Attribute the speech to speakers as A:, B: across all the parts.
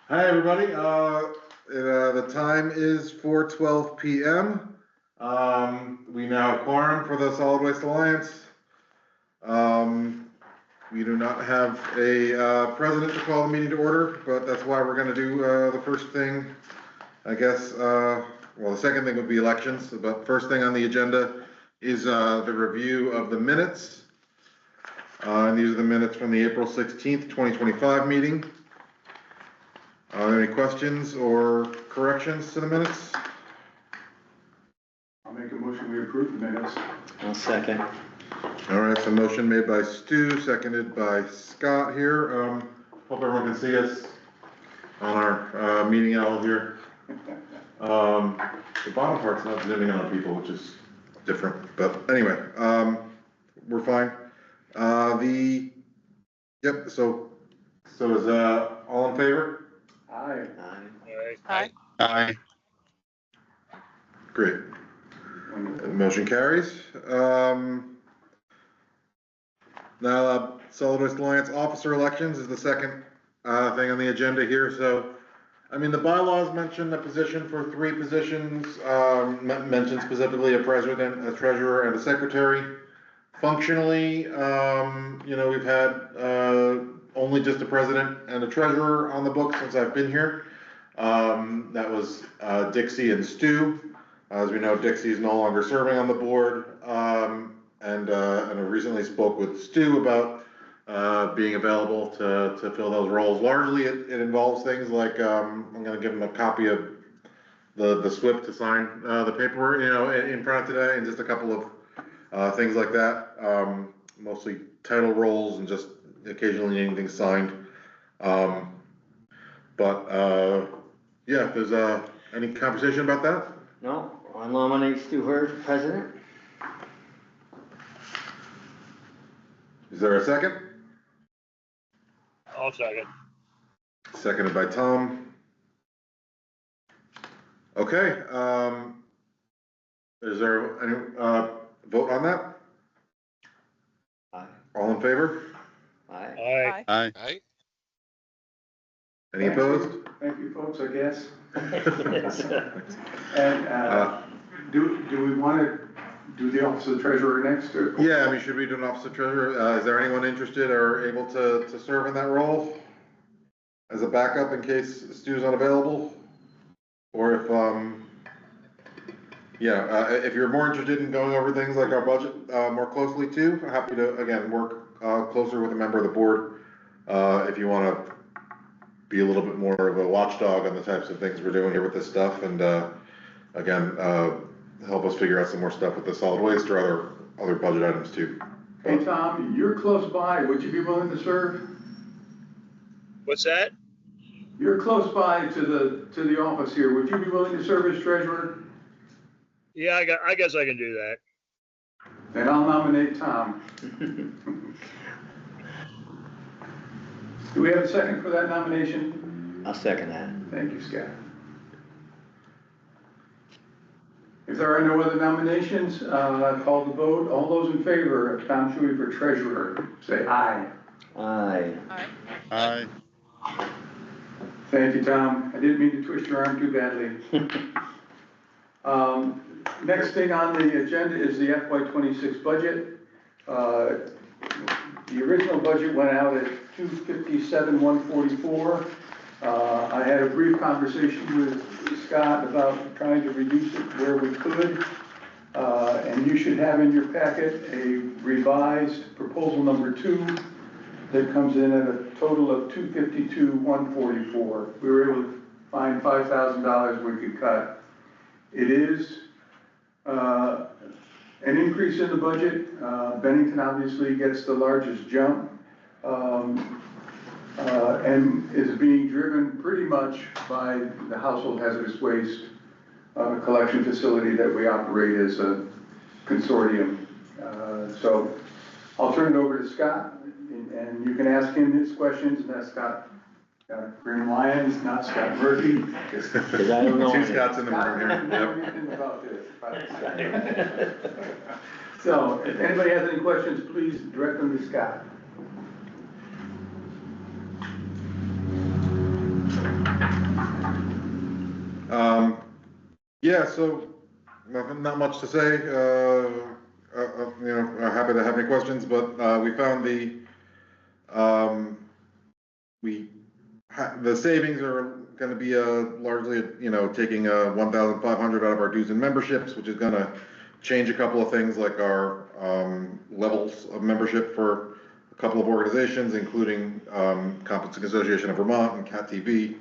A: Hi, everybody. The time is 4:12 p.m. We now have quorum for the Solid Waste Alliance. We do not have a president to call the meeting to order, but that's why we're going to do the first thing, I guess. Well, the second thing would be elections, but first thing on the agenda is the review of the minutes. And these are the minutes from the April 16th, 2025 meeting. Any questions or corrections to the minutes?
B: I'll make a motion, we approve the minutes.
C: I'll second.
A: All right, so motion made by Stu, seconded by Scott here. Hope everyone can see us on our meeting owl here. The bottom part's not zooming in on people, which is different, but anyway, we're fine. Yep, so is all in favor?
B: Aye.
C: Aye.
D: Aye.
A: Great. Motion carries. Now, Solid Waste Alliance officer elections is the second thing on the agenda here. So, I mean, the bylaws mention a position for 3 positions, mention specifically a president, a treasurer, and a secretary. Functionally, you know, we've had only just a president and a treasurer on the books since I've been here. That was Dixie and Stu. As we know, Dixie is no longer serving on the board, and I recently spoke with Stu about being available to fill those roles. Largely, it involves things like I'm going to give him a copy of the SWIP to sign the paperwork, you know, in front of today, and just a couple of things like that. Mostly title roles and just occasionally needing things signed. Yeah, if there's any conversation about that?
C: No, I'll nominate Stu Hurd, president.
A: Is there a second?
D: I'll second.
A: Seconded by Tom. Okay, is there any vote on that?
C: Aye.
A: All in favor?
C: Aye.
D: Aye. Aye.
A: Any opposed?
B: Thank you, folks, I guess. And do we want to do the office of the treasurer next? Or?
A: Yeah, I mean, should we do an office of treasurer? Is there anyone interested or able to serve in that role as a backup in case Stu's unavailable? Or if, if you're more interested in going over things like our budget more closely too, I'm happy to, again, work closer with a member of the board if you want to be a little bit more of a watchdog on the types of things we're doing here with this stuff, and again, help us figure out some more stuff with the solid waste or other budget items too.
B: Hey, Tom, you're close by. Would you be willing to serve?
D: What's that?
B: You're close by to the office here. Would you be willing to serve as treasurer?
D: Yeah, I guess I can do that.
B: Then I'll nominate Tom. Do we have a second for that nomination?
C: I'll second that.
B: Thank you, Scott. If there are no other nominations, I call the vote. All those in favor of Tom Shuey for treasurer, say aye.
C: Aye.
D: Aye.
B: Thank you, Tom. I didn't mean to twist your arm too badly. Next thing on the agenda is the FY26 budget. The original budget went out at $257,144. I had a brief conversation with Scott about trying to reduce it where we could. And you should have in your packet a revised proposal number 2 that comes in at a total of $252,144. We were able to find $5,000 we could cut. It is an increase in the budget. Bennington obviously gets the largest jump. And is being driven pretty much by the household hazardous waste collection facility that we operate as a consortium. So I'll turn it over to Scott, and you can ask him his questions, and that's Scott Green Lyons, not Scott Murphy.
C: Because I don't know.
A: Two Scots in the
B: Scott
A: room
B: doesn't know
A: here.
B: anything about this. So if anybody has any questions, please direct them to Scott.
A: Yeah, so not much to say. Happy to have any questions, but we found the savings are going to be largely, taking 1,500 out of our dues and memberships, which is going to change a couple of things like our levels of membership for a couple of organizations, including Compensation Association of Vermont and CAT TV.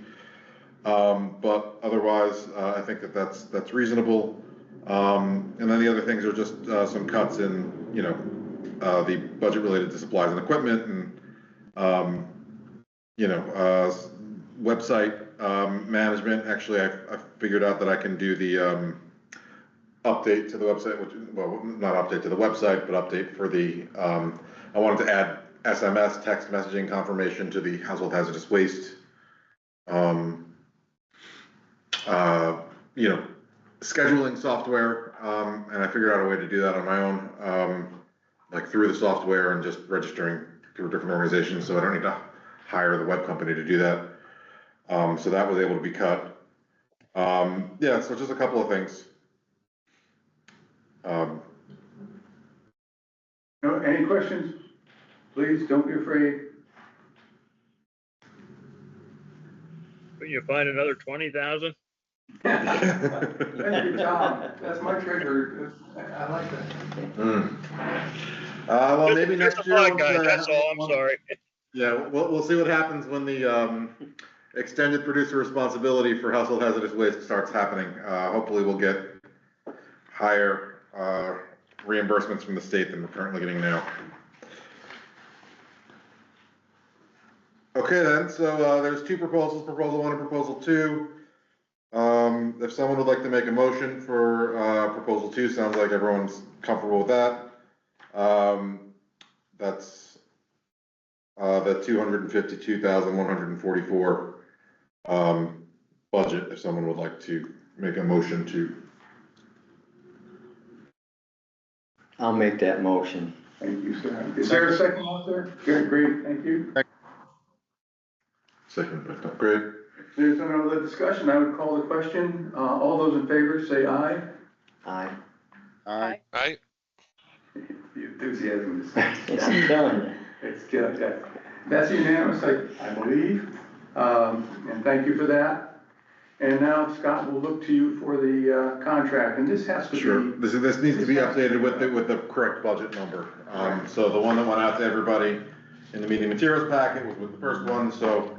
A: But otherwise, I think that's reasonable. And then the other things are just some cuts in, the budget related to supplies and equipment and, website management. Actually, I figured out that I can do the update to the website, well, not update to the website, but update for the, I wanted to add SMS, text messaging confirmation to the household hazardous waste. Scheduling software, and I figured out a way to do that on my own, like through the software and just registering through different organizations, so I don't need to hire the web company to do that. So that was able to be cut. Yeah, so just a couple of things.
B: Any questions? Please don't be afraid.
D: Can you find another 20,000?
B: Thank you, Tom. That's my trigger. I like that.
A: Well, maybe
D: Just
A: next
D: a
A: year.
D: thought, guys, that's all, I'm sorry.
A: Yeah, we'll see what happens when the extended producer responsibility for household hazardous waste starts happening. Hopefully we'll get higher reimbursements from the state than we're currently getting now. Okay then, so there's two proposals, proposal 1 and proposal 2. If someone would like to make a motion for proposal 2, sounds like everyone's comfortable with that. That's the $252,144 budget. If someone would like to make a motion to.
C: I'll make that motion.
B: Thank you, sir. Is there a second out there? Good, great, thank you.
A: Second, great.
B: If there's no other discussion, I would call the question. All those in favor say aye.
C: Aye.
E: Aye. Aye.
B: The enthusiasm is.
C: It's done.
B: It's good, yeah. That's unanimous, I believe. And thank you for that. And now Scott will look to you for the contract, and this has to be.
A: Sure. This needs to be updated with the correct budget number. So the one that went out to everybody in the meeting materials packet was with the first one. So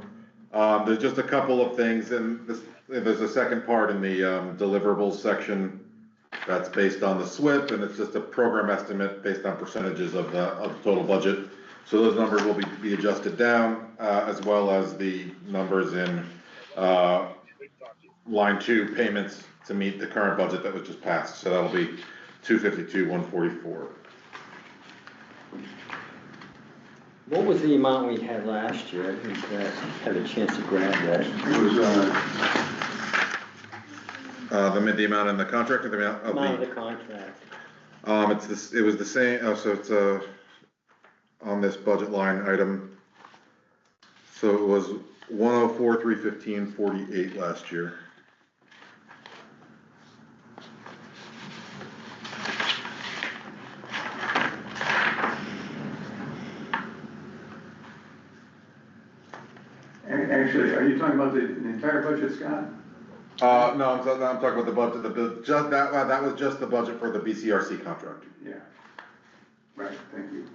A: there's just a couple of things, and there's a second part in the deliverables section that's based on the SWIP, and it's just a program estimate based on percentages of the total budget. So those numbers will be adjusted down, as well as the numbers in line 2 payments to meet the current budget that was just passed. So that'll be $252,144.
C: What was the amount we had last year? I didn't have a chance to grab that.
B: It was,
A: The amount in the contract or the amount of
C: Amount of the contract.
A: It was the same. So it's on this budget line item. So it was 104,315.48 last year.
B: actually, are you talking about the entire budget, Scott?
A: No, I'm talking about the budget. That was just the budget for the BCRC contract.
B: Yeah. Right, thank you.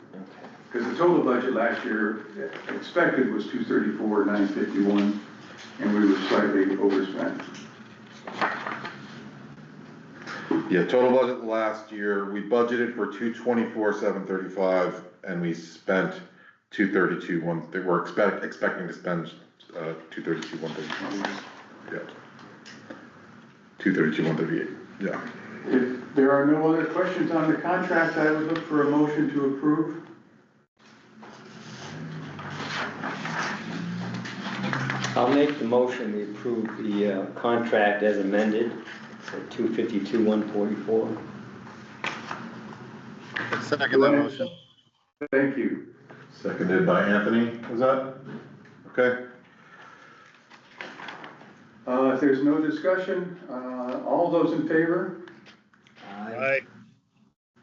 B: Because the total budget last year expected was 234,951, and we were slightly overspent.
A: Yeah, total budget last year, we budgeted for 224,735, and we spent 232,138. We're expecting to spend 232,138. Yeah. 232,138. Yeah.
B: If there are no other questions on the contract, I would look for a motion to approve.
C: I'll make the motion, we approve the contract as amended at $252,144.
E: Second that motion.
B: Thank you.
A: Seconded by Anthony, was that? Okay.
B: If there's no discussion, all those in favor?
D: Aye.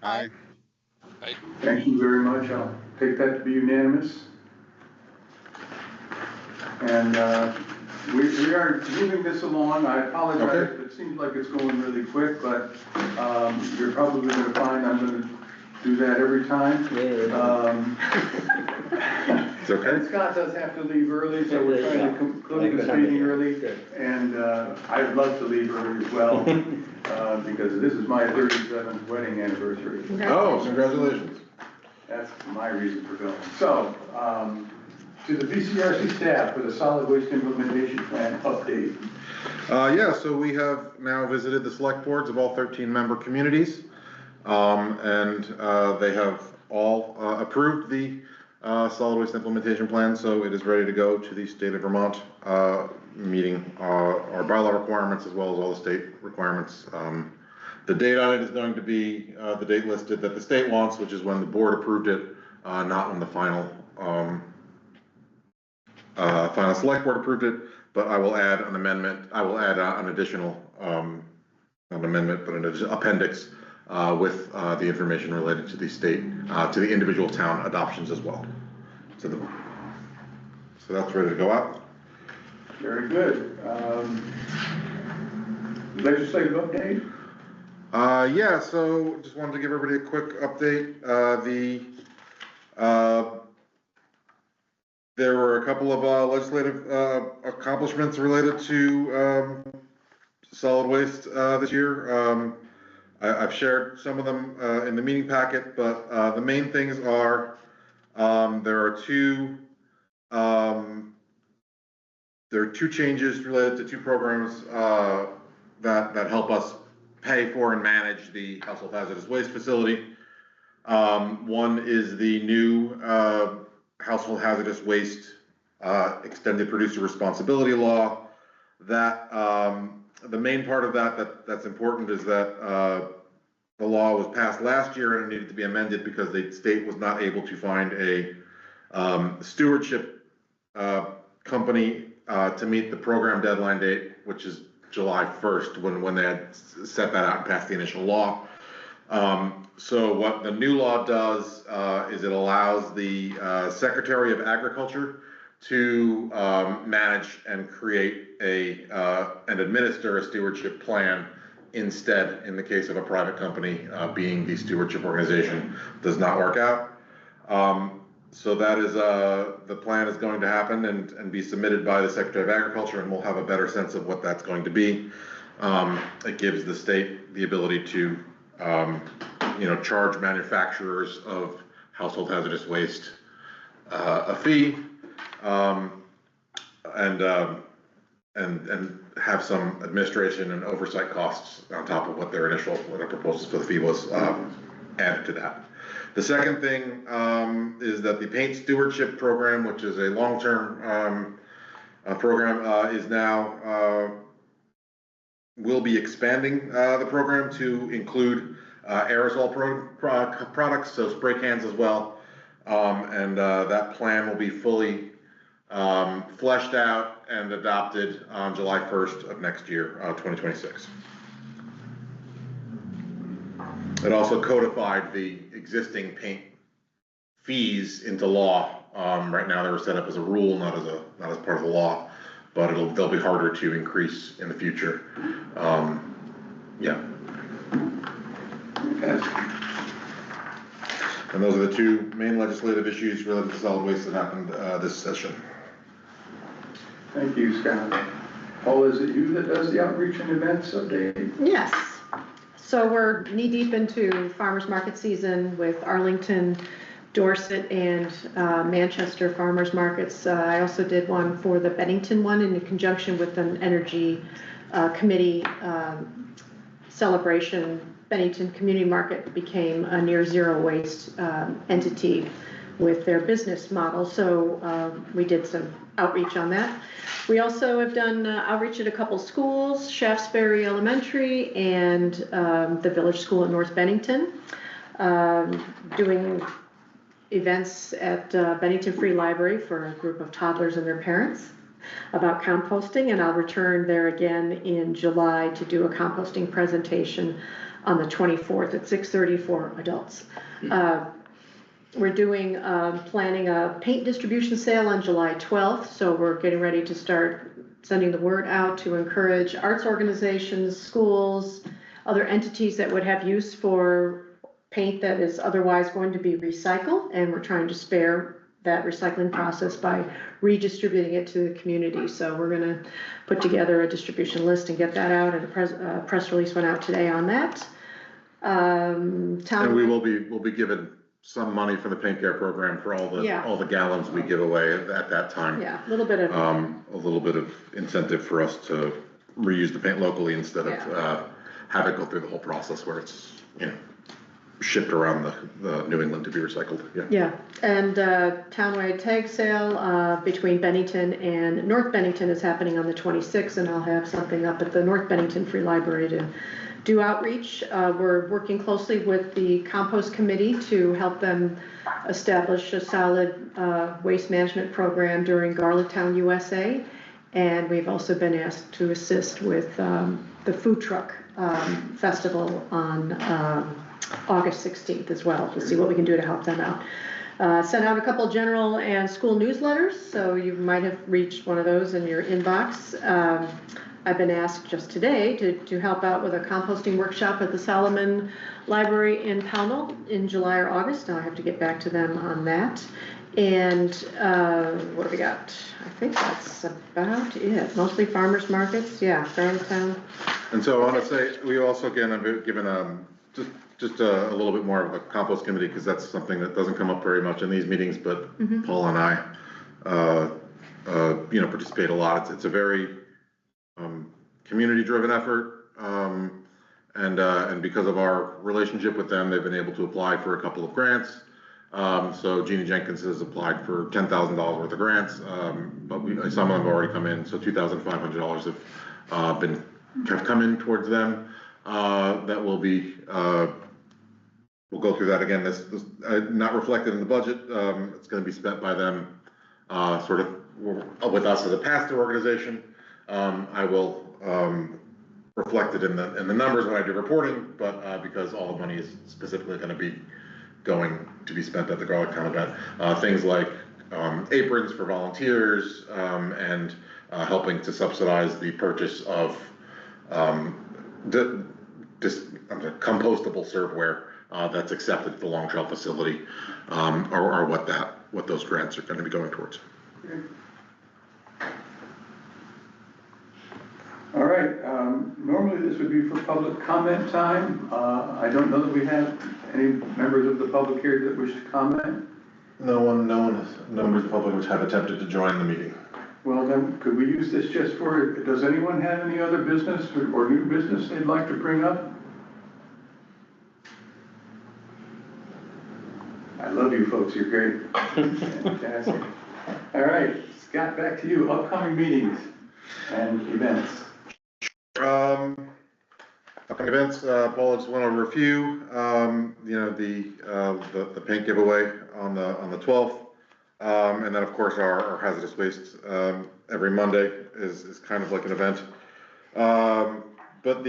E: Aye.
B: Thank you very much. I'll take that to be unanimous. And we are moving this along. I apologize.
A: Okay.
B: It seems like it's going really quick, but you're probably going to find I'm going to do that every time.
A: It's okay.
B: And Scott does have to leave early, so we're trying to conclude this meeting early. And I'd love to leave early as well, because this is my 37th wedding anniversary.
A: Oh, congratulations.
B: That's my reason for going. So, to the BCRC staff for the solid waste implementation plan update.
A: Yeah, so we have now visited the select boards of all 13 member communities. And they have all approved the solid waste implementation plan, so it is ready to go to the state of Vermont, meeting our bylaw requirements as well as all the state requirements. The date on it is going to be the date listed that the state wants, which is when the board approved it, not when the final select board approved it, but I will add an amendment. I will add an additional, not an amendment, but an appendix with the information related to the state, to the individual town adoptions as well. So that's ready to go out.
B: Very good. Legislative update?
A: Yeah, so just wanted to give everybody a quick update. There were a couple of legislative accomplishments related to solid waste this year. I've shared some of them in the meeting packet, but the main things are there are two changes related to two programs that help us pay for and manage the household hazardous waste facility. One is the new household hazardous waste extended producer responsibility law. That the main part of that's important is that the law was passed last year and it needed to be amended because the state was not able to find a stewardship company to meet the program deadline date, which is July 1st, when they had set that out and passed the initial law. So what the new law does is it allows the Secretary of Agriculture to manage and create and administer a stewardship plan instead, in the case of a private company being the stewardship organization does not work out. So that is the plan is going to happen and be submitted by the Secretary of Agriculture, and we'll have a better sense of what that's going to be. It gives the state the ability to charge manufacturers of household hazardous waste a fee, and have some administration and oversight costs on top of what their proposals for the fee was added to that. The second thing is that the paint stewardship program, which is a long-term program, is now will be expanding the program to include aerosol products, so spray cans as well, and that plan will be fully fleshed out and adopted on July 1st of next year, 2026. It also codified the existing paint fees into law. Right now, they were set up as a rule, not as part of the law, but they'll be harder to increase in the future. Yeah. And those are the two main legislative issues related to solid waste that happened this session.
B: Thank you, Scott. Paul, is it you that does the outreach and events update?
F: Yes. So we're knee-deep into farmers market season with Arlington, Dorset, and Manchester farmers markets. I also did one for the Bennington one in conjunction with an energy committee celebration. Bennington Community Market became a near zero waste entity with their business model. So we did some outreach on that. We also have done outreach at a couple schools, Shaftesbury Elementary and the Village School in North Bennington, doing events at Bennington Free Library for a group of toddlers and their parents. about composting, and I'll return there again in July to do a composting presentation on the 24th at 6:30 for adults. We're doing, planning a paint distribution sale on July 12th, so we're getting ready to start sending the word out to encourage arts organizations, schools, other entities that would have use for paint that is otherwise going to be recycled, and we're trying to spare that recycling process by redistributing it to the community. So we're gonna put together a distribution list and get that out, and a press release went out today on that.
A: And we'll be given some money for the paint care program for all the gallons we give away at that time.
F: Yeah, a little bit of
A: incentive for us to reuse the paint locally instead of have it go through the whole process where it's, shipped around the New England to be recycled.
F: Yeah, and townwide tag sale between Bennington and North Bennington is happening on the 26th, and I'll have something up at the North Bennington Free Library to do outreach. We're working closely with the compost committee to help them establish a solid waste management program during Garlictown, USA, and we've also been asked to assist with the food truck festival on August 16th as well, to see what we can do to help them out. Sent out a couple general and school newsletters, so you might have reached one of those in your inbox. I've been asked just today to help out with a composting workshop at the Solomon Library in Pownell in July or August. I'll have to get back to them on that. And what do we got? I think that's about it. Mostly farmers markets, Garlandtown.
A: And so I want to say, we also, again, have given just a little bit more of a compost committee, because that's something that doesn't come up very much in these meetings, but Paul and I, participate a lot. It's a very community-driven effort, and because of our relationship with them, they've been able to apply for a couple of grants. So Jeannie Jenkins has applied for $10,000 worth of grants, but some of them have already come in, so $2,500 have come in towards them. That will be, we'll go through that again. This not reflected in the budget. It's going to be spent by them, sort of with us as a pass-through organization. I will reflect it in the numbers when I do reporting, but because all the money is specifically going to be going to be spent at the Garlictown event, things like aprons for volunteers, and helping to subsidize the purchase of compostable serveware that's accepted at the Long Trail facility, or what those grants are going to be going towards.
B: Okay. All right, normally this would be for public comment time. I don't know that we have any members of the public here that wish to comment.
A: No members of the public which have attempted to join the meeting.
B: Well, then, could we use this just for, does anyone have any other business or new business they'd like to bring up? I love you folks, you're great. Fantastic. All right, Scott, back to you. Upcoming meetings and events.
A: Upcoming events, Paul just went over a few. The paint giveaway on the 12th, and then of course our hazardous waste every Monday is kind of like an event. But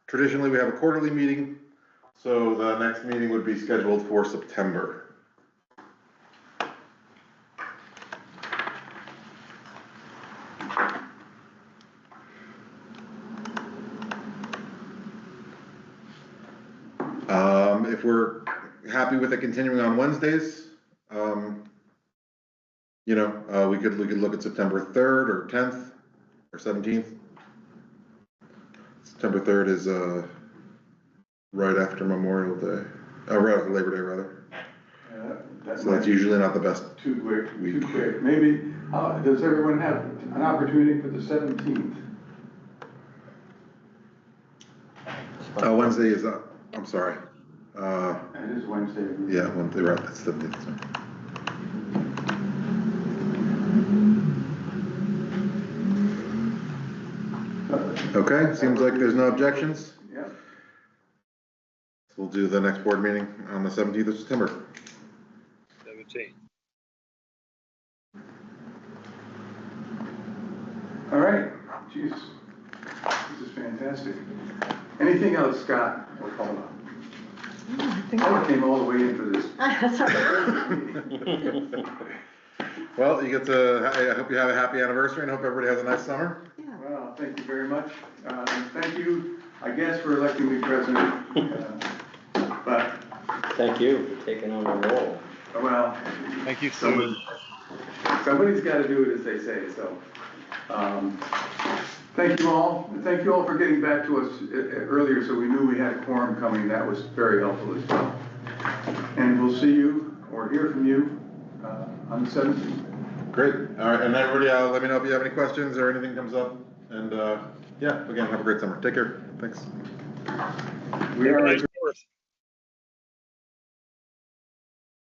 A: traditionally we have a quarterly meeting, so the next meeting would be scheduled for September. If we're happy with it continuing on Wednesdays, we could look at September 3rd or 10th or 17th. September 3rd is right after Memorial Day, right after Labor Day rather. So that's usually not the best.
B: Too quick. Maybe, does everyone have an opportunity for the 17th?
A: Wednesday is I'm sorry.
B: It is Wednesday.
A: Yeah, Wednesday, right, that's 17th. Okay, seems like there's no objections.
B: Yeah.
A: We'll do the next board meeting on the 17th of September.
D: 17.
B: All right, jeez, this is fantastic. Anything else, Scott or Paula?
F: I think
B: Paula came all the way in for this.
F: that's all right.
A: Well, you get to, I hope you have a happy anniversary and hope everybody has a nice summer.
F: Yeah.
B: Well, thank you very much. And thank you, I guess, for electing me president. But,
C: Thank you for taking on the role.
B: well,
E: Thank you,
B: somebody's got to do it, as they say, so. Thank you all, and thank you all for getting back to us earlier, so we knew we had a quorum coming. That was very helpful as well. And we'll see you, or hear from you, on the 17th.
A: Great, all right, and everybody, let me know if you have any questions or anything comes up, and, yeah, again, have a great summer, take care, thanks.
B: We are.